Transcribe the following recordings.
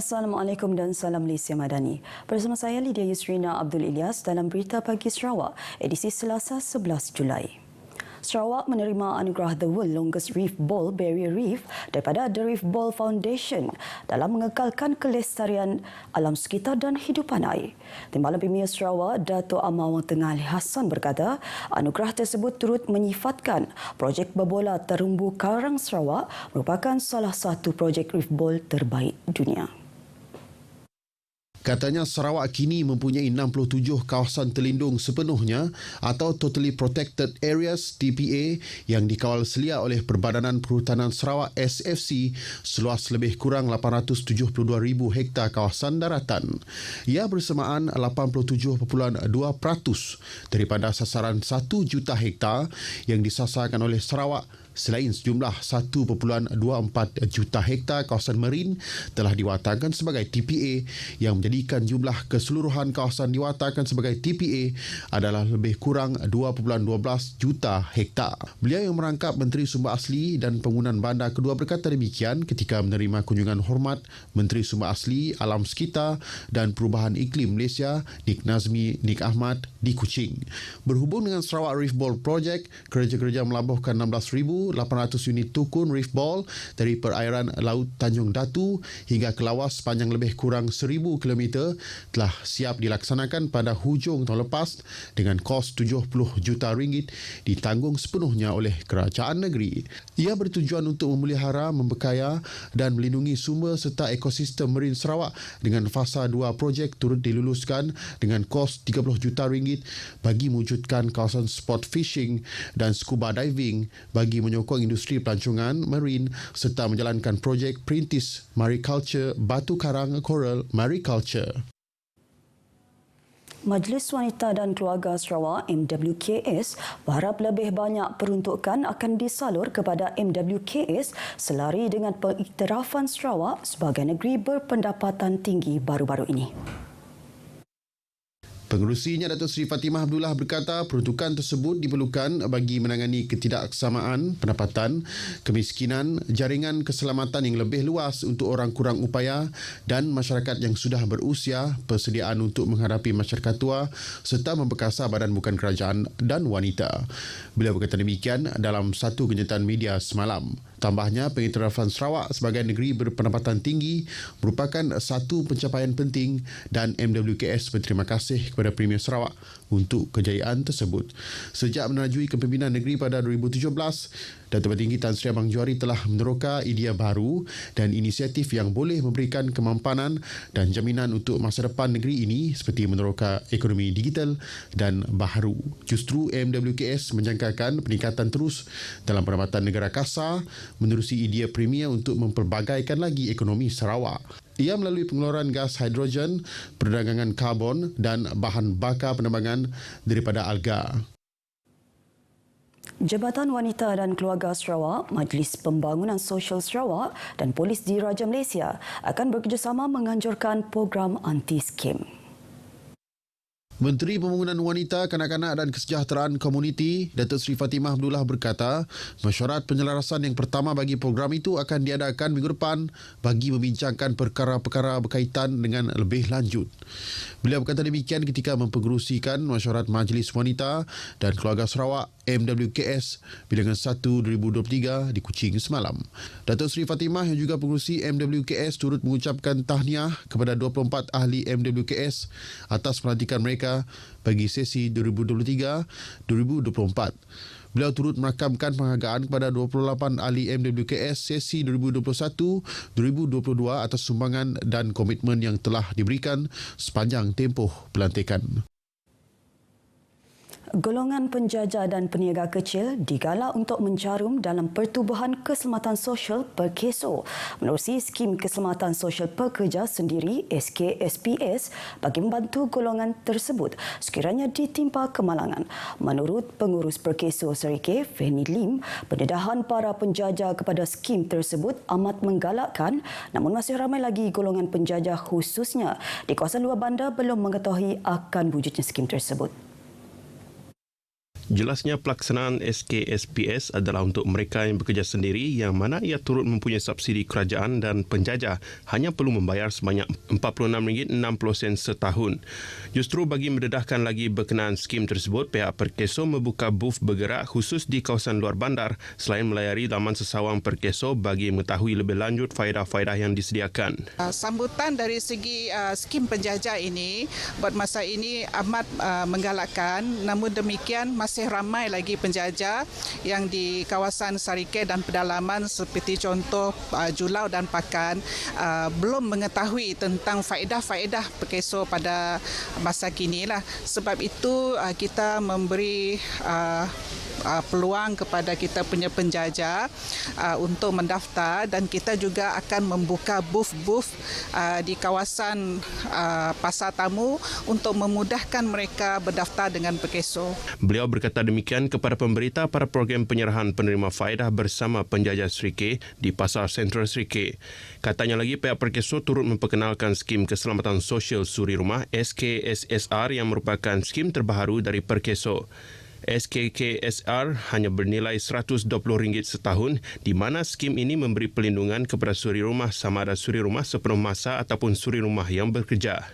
Assalamualaikum dan salam Malaysia Madani. Bersama saya Lydia Yusrina Abdul Ilyas dalam Berita Pagi Sarawak, edisi Selasa 11 Julai. Sarawak menerima anugerah The World Longest Reef Ball Barrier Reef daripada The Reef Ball Foundation dalam mengekalkan kelestarian alam sekitar dan hidupan air. Timbalan Premier Sarawak, Dato' Amawang Tengah Ali Hassan berkata, anugerah tersebut turut menyifatkan projek berbola terumbu karang Sarawak merupakan salah satu projek reef ball terbaik dunia. Katanya Sarawak kini mempunyai 67 kawasan terlindung sepenuhnya atau Totally Protected Areas TPA yang dikawal selia oleh Perbadanan Perhutanan Sarawak SFC seluas lebih kurang 872,000 hektar kawasan daratan. Ia bersamaan 87.2% daripada sasaran 1 juta hektar yang disasarkan oleh Sarawak, selain sejumlah 1.24 juta hektar kawasan marin telah diwatakan sebagai TPA yang menjadikan jumlah keseluruhan kawasan diwatakan sebagai TPA adalah lebih kurang 2.12 juta hektar. Beliau yang merangkap Menteri Sumber Asli dan Pembangunan Bandar kedua berkata demikian ketika menerima kunjungan hormat Menteri Sumber Asli, Alam Sekitar dan Perubahan Iklim Malaysia Nik Nazmi Nik Ahmad di Kuching. Berhubung dengan Sarawak Reef Ball Project, kerja-kerja melabuhkan 16,800 unit tukun reef ball dari perairan Laut Tanjung Datu hingga ke lawas sepanjang lebih kurang 1,000 km telah siap dilaksanakan pada hujung tahun lepas dengan kos 70 juta ringgit ditanggung sepenuhnya oleh kerajaan negeri. Ia bertujuan untuk memelihara, membekaya dan melindungi sumber serta ekosistem marin Sarawak dengan fasa 2 projek turut diluluskan dengan kos 30 juta ringgit bagi mewujudkan kawasan sport fishing dan scuba diving bagi menyokong industri pelancongan marin serta menjalankan projek perintis mariculture batu karang coral mariculture. Majlis Wanita dan Keluarga Sarawak MWKS berharap lebih banyak peruntukan akan disalur kepada MWKS selari dengan pengiktirafan Sarawak sebagai negeri berpendapatan tinggi baru-baru ini. Pengerusinya Datuk Seri Fatimah Abdullah berkata peruntukan tersebut diperlukan bagi menangani ketidaksamaan pendapatan, kemiskinan, jaringan keselamatan yang lebih luas untuk orang kurang upaya dan masyarakat yang sudah berusia, persediaan untuk menghadapi masyarakat tua serta memperkasa badan bukan kerajaan dan wanita. Beliau berkata demikian dalam satu kenyataan media semalam. Tambahnya, pengiktirafan Sarawak sebagai negeri berpendapatan tinggi merupakan satu pencapaian penting dan MWKS berterima kasih kepada Premier Sarawak untuk kejayaan tersebut. Sejak menerajui kepimpinan negeri pada 2017, Datuk Petinggi Tan Sri Abang Johari telah meneroka idea baru dan inisiatif yang boleh memberikan kemampanan dan jaminan untuk masa depan negeri ini seperti meneroka ekonomi digital dan baharu. Justru MWKS menjangkakan peningkatan terus dalam pendapatan negara kasar menerusi idea Premier untuk mempelbagaikan lagi ekonomi Sarawak. Ia melalui pengeluaran gas hidrogen, perdagangan karbon dan bahan bakar penerbangan daripada alga. Jabatan Wanita dan Keluarga Sarawak, Majlis Pembangunan Sosial Sarawak dan Polis Diraja Malaysia akan bekerjasama menganjurkan program anti-skim. Menteri Pembangunan Wanita, Kanak-kanak dan Kesejahteraan Komuniti, Datuk Seri Fatimah Abdullah berkata, mesyuarat penyelarasan yang pertama bagi program itu akan diadakan minggu depan bagi membincangkan perkara-perkara berkaitan dengan lebih lanjut. Beliau berkata demikian ketika mempengerusikan mesyuarat Majlis Wanita dan Keluarga Sarawak MWKS bilangan 1 2023 di Kuching semalam. Datuk Seri Fatimah yang juga pengerusi MWKS turut mengucapkan tahniah kepada 24 ahli MWKS atas pelantikan mereka bagi sesi 2023-2024. Beliau turut merakamkan penghargaan kepada 28 ahli MWKS sesi 2021-2022 atas sumbangan dan komitmen yang telah diberikan sepanjang tempoh pelantikan. Golongan penjajah dan peniaga kecil digalak untuk menjarum dalam Pertubuhan Keselamatan Sosial Perkeso menerusi Skim Keselamatan Sosial Pekerja Sendiri SKSPS bagi membantu golongan tersebut sekiranya ditimpa kemalangan. Menurut Pengurus Perkeso Serikeh, Fanny Lim, pendedahan para penjajah kepada skim tersebut amat menggalakkan, namun masih ramai lagi golongan penjajah khususnya di kawasan luar bandar belum mengetahui akan wujudnya skim tersebut. Jelasnya pelaksanaan SKSPS adalah untuk mereka yang bekerja sendiri yang mana ia turut mempunyai subsidi kerajaan dan penjajah hanya perlu membayar sebanyak RM46.60 setahun. Justru bagi mendedahkan lagi berkenaan skim tersebut, pihak Perkeso membuka booth bergerak khusus di kawasan luar bandar selain melayari laman sesawang Perkeso bagi mengetahui lebih lanjut faedah-faedah yang disediakan. Sambutan dari segi skim penjajah ini buat masa ini amat menggalakkan, namun demikian masih ramai lagi penjajah yang di kawasan Sarike dan pedalaman seperti contoh Julau dan Pakan belum mengetahui tentang faedah-faedah Perkeso pada masa kini lah. Sebab itu kita memberi peluang kepada kita punya penjajah untuk mendaftar, dan kita juga akan membuka booth-booth di kawasan Pasar Tamu untuk memudahkan mereka berdaftar dengan Perkeso. Beliau berkata demikian kepada pemberita pada program penyerahan penerima faedah bersama penjajah Serike di Pasar Sentral Serike. Katanya lagi pihak Perkeso turut memperkenalkan skim keselamatan sosial suri rumah SKSSR yang merupakan skim terbaru dari Perkeso. SKKSR hanya bernilai RM120 setahun, di mana skim ini memberi perlindungan kepada suri rumah sama ada suri rumah sepenuh masa ataupun suri rumah yang bekerja.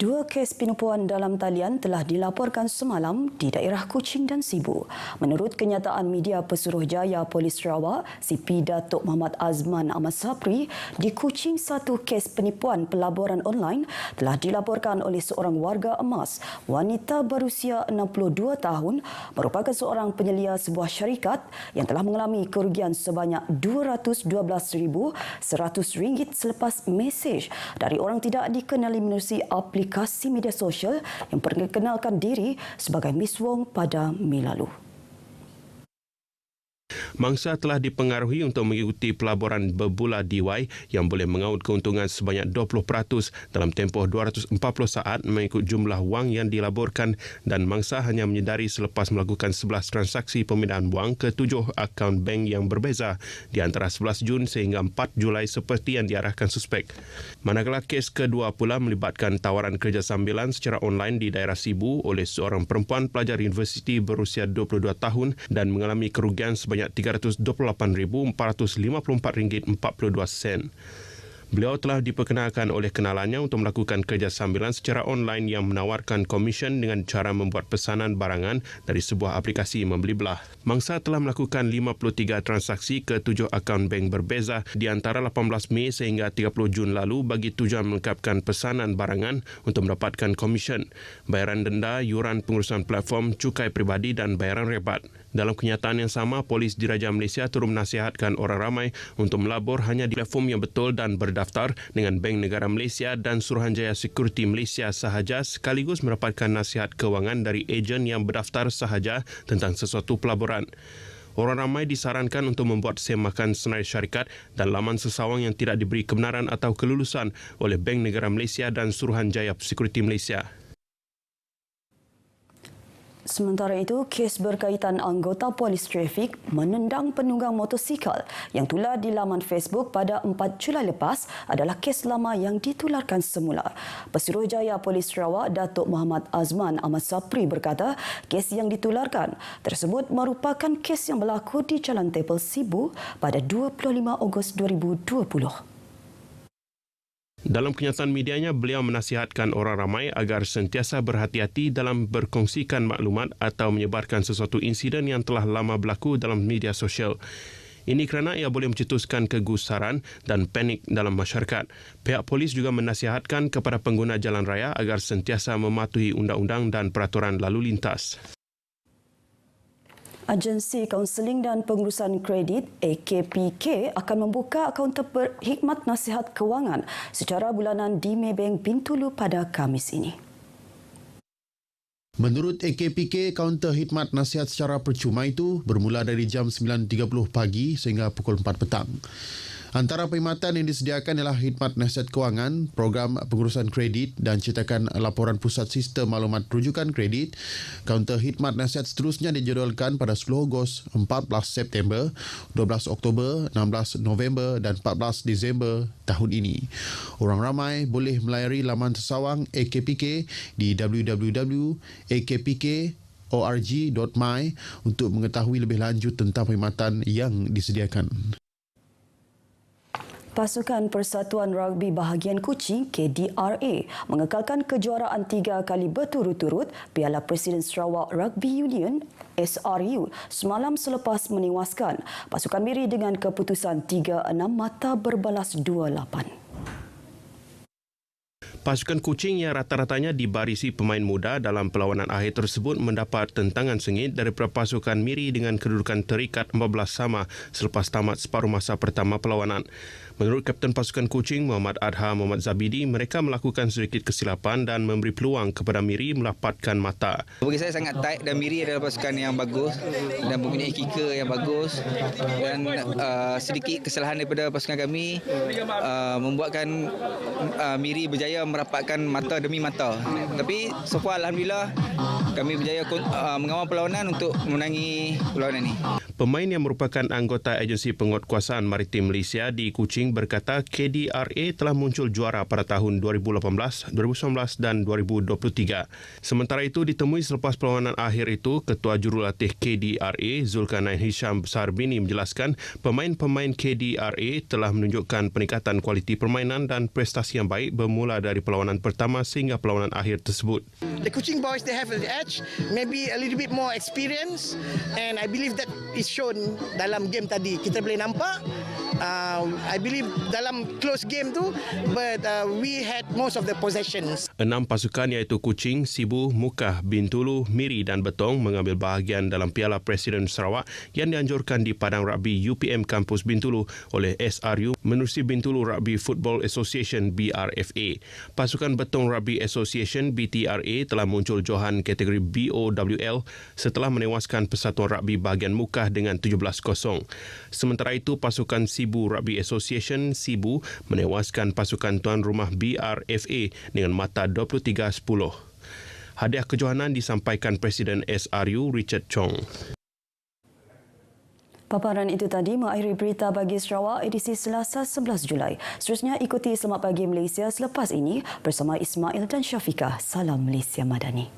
2 kes penipuan dalam talian telah dilaporkan semalam di daerah Kuching dan Sibu. Menurut kenyataan media Pesuruhjaya Polis Sarawak, CP Datuk Muhammad Azman Ahmad Sapri, di Kuching satu kes penipuan pelaburan online telah dilaporkan oleh seorang warga emas, wanita berusia 62 tahun, merupakan seorang penyelia sebuah syarikat yang telah mengalami kerugian sebanyak RM212,100 selepas mesej dari orang tidak dikenali menerusi aplikasi media sosial yang perkenalkan diri sebagai Miss Wong pada Mei lalu. Mangsa telah dipengaruhi untuk mengikuti pelaburan berbula DY yang boleh mengaut keuntungan sebanyak 20% dalam tempoh 240 saat mengikut jumlah wang yang dilaporkan, dan mangsa hanya menyedari selepas melakukan 11 transaksi pemindahan wang ke 7 akaun bank yang berbeza di antara 11 Jun sehingga 4 Julai seperti yang diarahkan suspek. Manakala kes kedua pula melibatkan tawaran kerja sambilan secara online di daerah Sibu oleh seorang perempuan pelajar universiti berusia 22 tahun dan mengalami kerugian sebanyak RM328,454.42. Beliau telah diperkenalkan oleh kenalannya untuk melakukan kerja sambilan secara online yang menawarkan komisen dengan cara membuat pesanan barangan dari sebuah aplikasi membeli belah. Mangsa telah melakukan 53 transaksi ke 7 akaun bank berbeza di antara 18 Mei sehingga 30 Jun lalu bagi tujuan melengkapkan pesanan barangan untuk mendapatkan komisen, bayaran denda, yuran pengurusan platform, cukai peribadi dan bayaran rebat. Dalam kenyataan yang sama, Polis Diraja Malaysia turut menasihatkan orang ramai untuk melabur hanya di platform yang betul dan berdaftar dengan Bank Negara Malaysia dan Suruhanjaya Security Malaysia sahaja, sekaligus mendapatkan nasihat kewangan dari ejen yang berdaftar sahaja tentang sesuatu pelaburan. Orang ramai disarankan untuk membuat semakan senarai syarikat dan laman sesawang yang tidak diberi kebenaran atau kelulusan oleh Bank Negara Malaysia dan Suruhanjaya Security Malaysia. Sementara itu, kes berkaitan anggota polis trafik menendang penunggang motosikal yang tular di laman Facebook pada 4 Julai lepas adalah kes lama yang ditularkan semula. Pesuruhjaya Polis Sarawak Datuk Muhammad Azman Ahmad Sapri berkata, kes yang ditularkan tersebut merupakan kes yang berlaku di Jalan Tepel Sibu pada 25 Ogos 2020. Dalam kenyataan medianya, beliau menasihatkan orang ramai agar sentiasa berhati-hati dalam berkongsikan maklumat atau menyebarkan sesuatu insiden yang telah lama berlaku dalam media sosial. Ini kerana ia boleh mencetuskan kegusaran dan panik dalam masyarakat. Pihak polis juga menasihatkan kepada pengguna jalan raya agar sentiasa mematuhi undang-undang dan peraturan lalu lintas. Agensi Kaunseling dan Pengurusan Kredit AKPK akan membuka akaunten berkhidmat nasihat kewangan secara bulanan di Maybank Bintulu pada Khamis ini. Menurut AKPK, kaunter khidmat nasihat secara percuma itu bermula dari jam 9.30 pagi sehingga pukul 4 petang. Antara perkhidmatan yang disediakan ialah khidmat nasihat kewangan, program pengurusan kredit dan cetakan laporan pusat sistem maklumat rujukan kredit. Kaunter khidmat nasihat seterusnya dijadualkan pada 10 Ogos, 14 September, 12 Oktober, 16 November dan 14 Disember tahun ini. Orang ramai boleh melayari laman tersawang AKPK di www.akpk.org.my untuk mengetahui lebih lanjut tentang perkhidmatan yang disediakan. Pasukan Persatuan Rugby Bahagian Kuching KDRA mengekalkan kejuaraan 3 kali berturut-turut Piala Presiden Sarawak Rugby Union SRU semalam selepas menewaskan pasukan Miri dengan keputusan 3-6 mata berbalas 2-8. Pasukan Kuching yang rata-ratanya dibarisi pemain muda dalam perlawanan akhir tersebut mendapat tentangan sengit daripada pasukan Miri dengan kedudukan terikat 14 sama selepas tamat separuh masa pertama perlawanan. Menurut Kapten Pasukan Kuching Muhammad Adha Muhammad Zabidi, mereka melakukan sedikit kesilapan dan memberi peluang kepada Miri melapatkan mata. Bagi saya sangat tight dan Miri adalah pasukan yang bagus dan mempunyai kicker yang bagus dan sedikit kesalahan daripada pasukan kami membuatkan Miri berjaya merapatkan mata demi mata. Tapi so far Alhamdulillah kami berjaya mengawal perlawanan untuk memenangi perlawanan ini. Pemain yang merupakan anggota Agensi Penguatkuasaan Maritim Malaysia di Kuching berkata KDRA telah muncul juara pada tahun 2018, 2019 dan 2023. Sementara itu ditemui selepas perlawanan akhir itu, Ketua Jurulatih KDRA Zulkarnain Hisham Sarbini menjelaskan pemain-pemain KDRA telah menunjukkan peningkatan kualiti permainan dan prestasi yang baik bermula dari perlawanan pertama sehingga perlawanan akhir tersebut. The Kuching boys, they have the edge, maybe a little bit more experience, and I believe that is shown dalam game tadi. Kita boleh nampak, I believe dalam close game tu, but we had most of the possessions. 6 pasukan iaitu Kuching, Sibu, Mukah, Bintulu, Miri dan Betong mengambil bahagian dalam Piala Presiden Sarawak yang dianjurkan di Padang Rugby UPM Kampus Bintulu oleh SRU menerusi Bintulu Rugby Football Association BRFA. Pasukan Betong Rugby Association BTRA telah muncul johan kategori BOWL setelah menewaskan Persatuan Rugby Bahagian Mukah dengan 17-0. Sementara itu, pasukan Sibu Rugby Association Sibu menewaskan pasukan tuan rumah BRFA dengan mata 23-10. Hadiah kejohanan disampaikan Presiden SRU Richard Chong. Paparan itu tadi mengakhiri berita bagi Sarawak edisi Selasa 11 Julai. Seterusnya ikuti Selamat Pagi Malaysia selepas ini bersama Ismail dan Syafiqah. Salam Malaysia Madani.